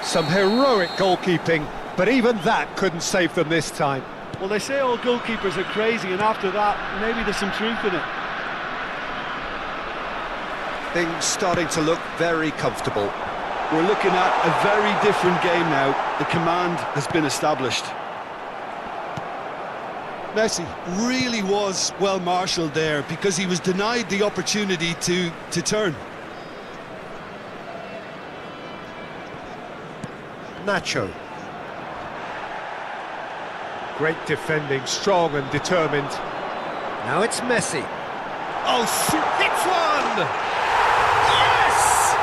Some heroic goalkeeping, but even that couldn't save them this time. Well, they say all goalkeepers are crazy, and after that, maybe there's some truth in it. Things starting to look very comfortable. We're looking at a very different game now. The command has been established. Messi really was well marshalled there because he was denied the opportunity to turn. Nacho. Great defending, strong and determined. Now it's Messi. Oh, hits one! Yes!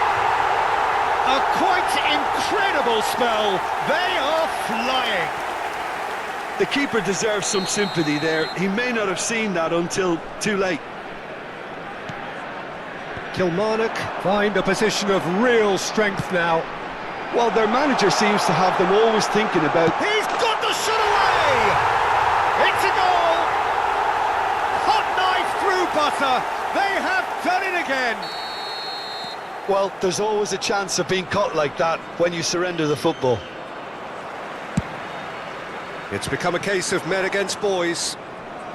A quite incredible spell. They are flying. The keeper deserves some sympathy there. He may not have seen that until too late. Kilmarnock find a position of real strength now. Well, their manager seems to have them always thinking about... He's got the shot away! It's a goal! Hot knife through butter. They have done it again. Well, there's always a chance of being caught like that when you surrender the football. It's become a case of men against boys.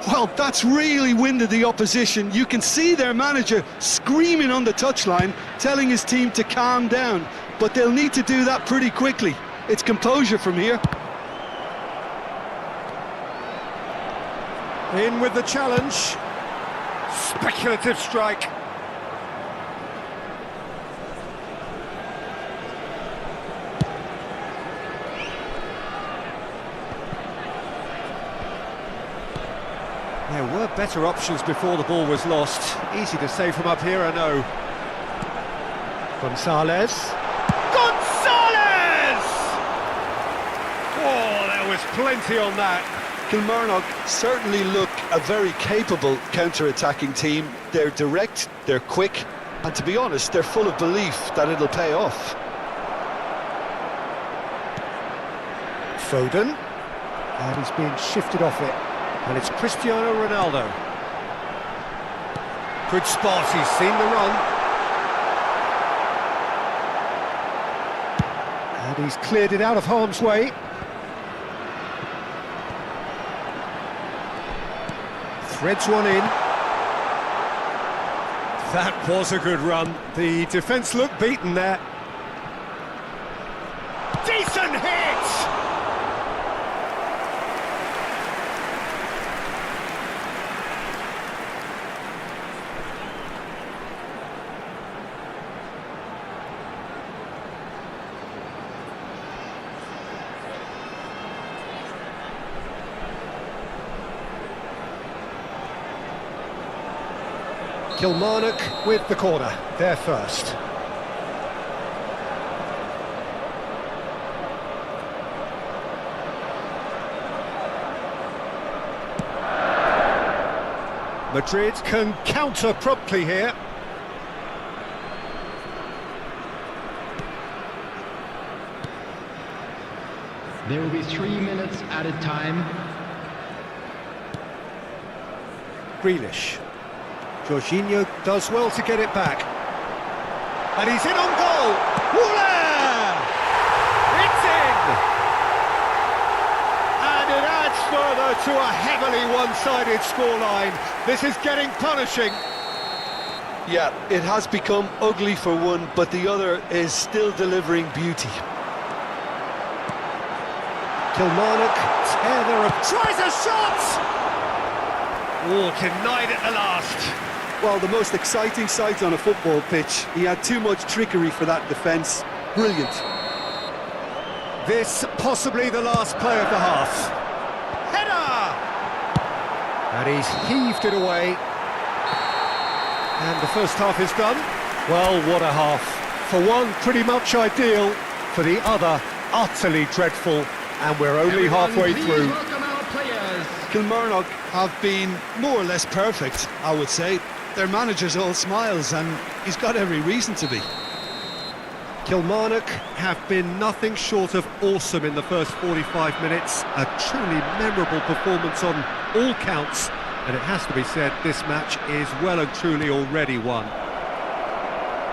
Well, that's really winded the opposition. You can see their manager screaming on the touchline, telling his team to calm down. But they'll need to do that pretty quickly. It's composure from here. In with the challenge. Speculative strike. There were better options before the ball was lost. Easy to say from up here, I know. Gonzalez. Gonzalez! Oh, there was plenty on that. Kilmarnock certainly look a very capable counter-attacking team. They're direct, they're quick, and to be honest, they're full of belief that it'll pay off. Foden. And he's being shifted off it. And it's Cristiano Ronaldo. Good spot, he's seen the run. And he's cleared it out of harm's way. Threads one in. That was a good run. The defence looked beaten there. Decent hit! Kilmarnock with the corner, there first. Madrid can counter promptly here. There will be 3 minutes added time. Grealish. Jorginho does well to get it back. And he's in on goal! Voila! It's in! And it adds further to a heavily one-sided scoreline. This is getting punishing. Yeah, it has become ugly for one, but the other is still delivering beauty. Kilmarnock, tether of... tries a shot! Oh, denied at the last. Well, the most exciting sight on a football pitch. He had too much trickery for that defence. Brilliant. This possibly the last play of the half. Header! And he's heaved it away. And the first half is done. Well, what a half. For one, pretty much ideal. For the other, utterly dreadful. And we're only halfway through. Welcome our players. Kilmarnock have been more or less perfect, I would say. Their manager's all smiles, and he's got every reason to be. Kilmarnock have been nothing short of awesome in the first 45 minutes. A truly memorable performance on all counts. And it has to be said, this match is well and truly already won.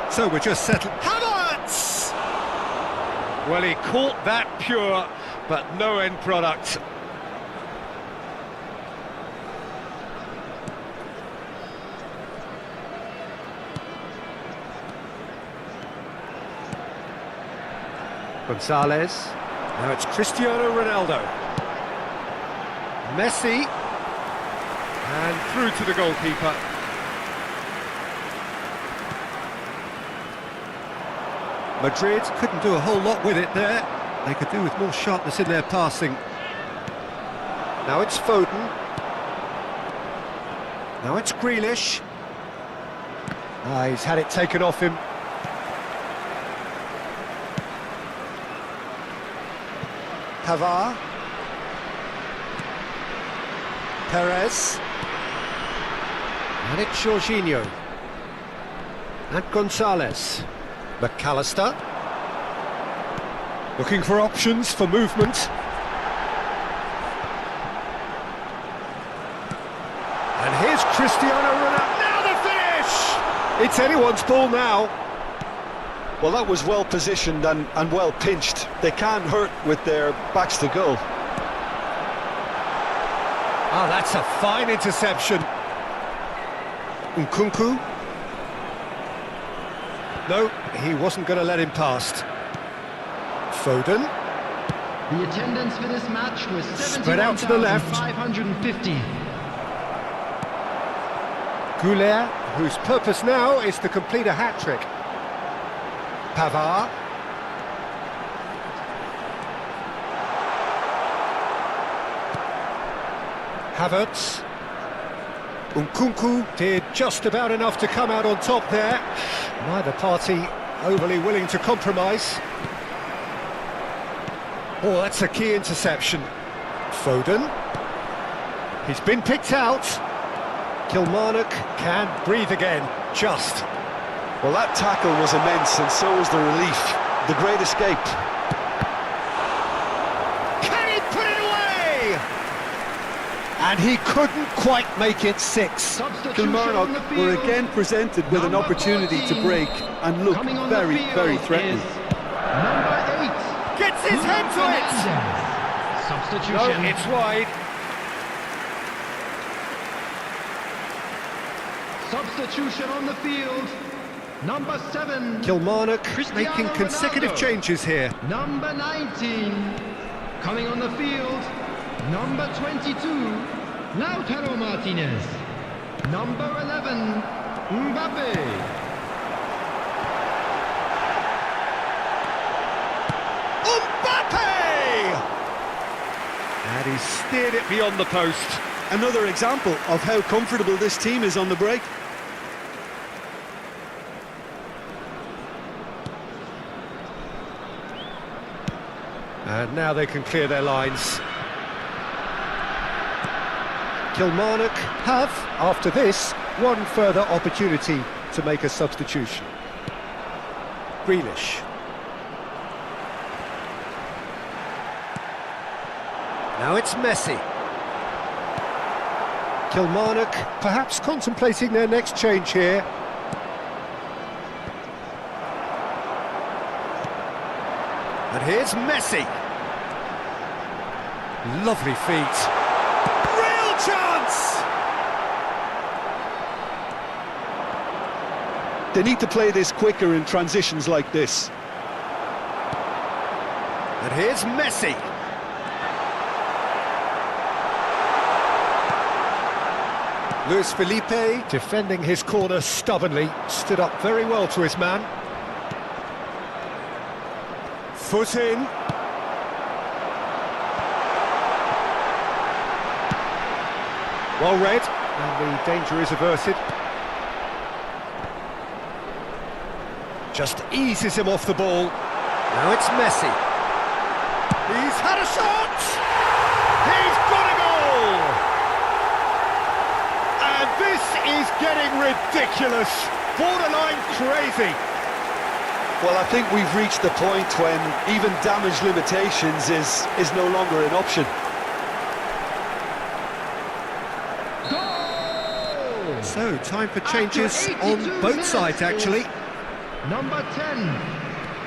So we're just settled. Havertz! Well, he caught that pure, but no end product. Gonzalez. Now it's Cristiano Ronaldo. Messi. And through to the goalkeeper. Madrid couldn't do a whole lot with it there. They could do with more sharpness in their passing. Now it's Foden. Now it's Grealish. He's had it taken off him. Pavard. Perez. And it's Jorginho. And Gonzalez. McAllister. Looking for options for movement. And here's Cristiano Ronaldo. Now the finish! It's anyone's ball now. Well, that was well positioned and well pinched. They can't hurt with their backs to goal. Ah, that's a fine interception. Nkunku. No, he wasn't going to let him past. Foden. The attendance for this match was Spread out to the left. 71,550. Goulet, whose purpose now is to complete a hat-trick. Pavard. Havertz. Nkunku did just about enough to come out on top there. Neither party overly willing to compromise. Oh, that's a key interception. Foden. He's been picked out. Kilmarnock can breathe again, just. Well, that tackle was immense, and so was the relief. The great escape. Can he put it away? And he couldn't quite make it 6. Substitution Kilmarnock on the were field. again presented with an Number opportunity to 14. break and look Coming on the very, field very threatening. is number 8. Gets his head to it! Substitution. No, it's wide. Substitution on the field. Number 7. Kilmarnock Cristiano making consecutive Ronaldo. changes here. Number 19. Coming on the field. Number 22. Lautaro Martinez. Number 11. Mbappe. And he steered it beyond the post. Another example of how comfortable this team is on the break. And now they can clear their lines. Kilmarnock have, after this, one further opportunity to make a substitution. Grealish. Now it's Messi. Kilmarnock perhaps contemplating their next change here. And here's Messi. Lovely feet. Real chance! They need to play this quicker in transitions like this. And here's Messi. Luis Felipe, defending his corner stubbornly, stood up very well to his man. Foot in. Well read, and the danger is averted. Just eases him off the ball. Now it's Messi. He's had a shot! He's got a goal! And this is getting ridiculous, borderline crazy. Well, I think we've reached the point when even damage limitations is no longer an option. Goal! So, time for changes on both sides, actually. Number 10,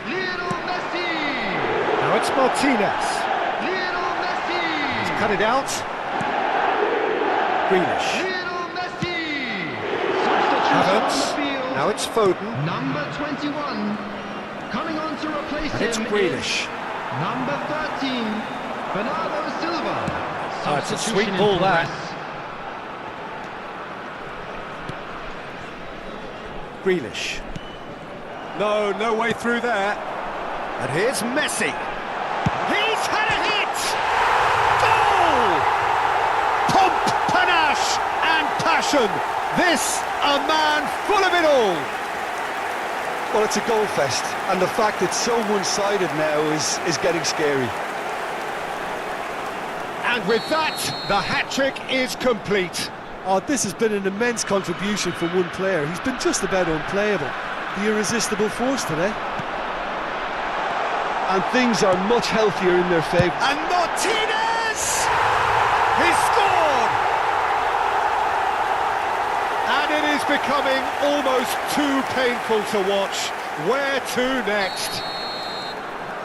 Lionel Messi. Now it's Martinez. Lionel Messi. He's cut it out. Grealish. Lionel Messi. Substitution on Havertz. the field. Now it's Foden. Number 21. Coming on to replace And it's him Grealish. is number 13, Bernardo Silva. Oh, it's a Substitution sweet in ball, that. progress. Grealish. No way through there. And here's Messi. He's had a hit! Goal! Pomp, panache and passion. This, a man full of it all. Well, it's a goal fest, and the fact it's so one-sided now is getting scary. And with that, the hat-trick is complete. Oh, this has been an immense contribution from one player. He's been just about unplayable. The irresistible force today. And things are much healthier in their favour. And Martinez! He scored! And it is becoming almost too painful to watch. Where to next?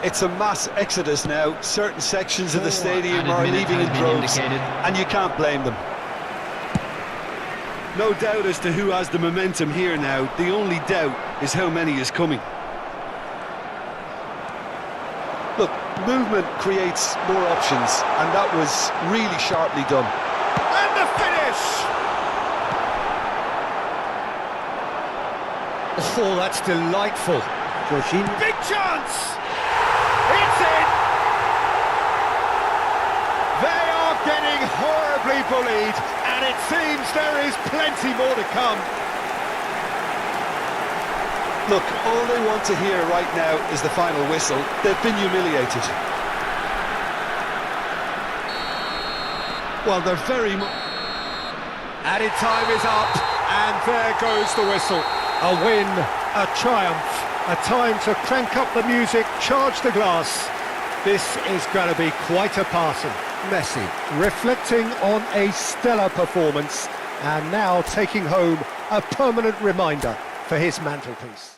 It's a mass exodus now. Certain sections of the stadium are leaving in droves, and you can't blame them. No doubt as to who has the momentum here now. The only doubt is how many is coming. Look, movement creates more options, and that was really sharply done. And the finish! Oh, that's delightful. Jorginho. Big chance! It's in! They are getting horribly bullied, and it seems there is plenty more to come. Look, all they want to hear right now is the final whistle. They've been humiliated. Well, they're very much... Added time is up, and there goes the whistle. A win, a triumph, a time to crank up the music, charge the glass. This is going to be quite a party. Messi reflecting on a stellar performance and now taking home a permanent reminder for his mantelpiece.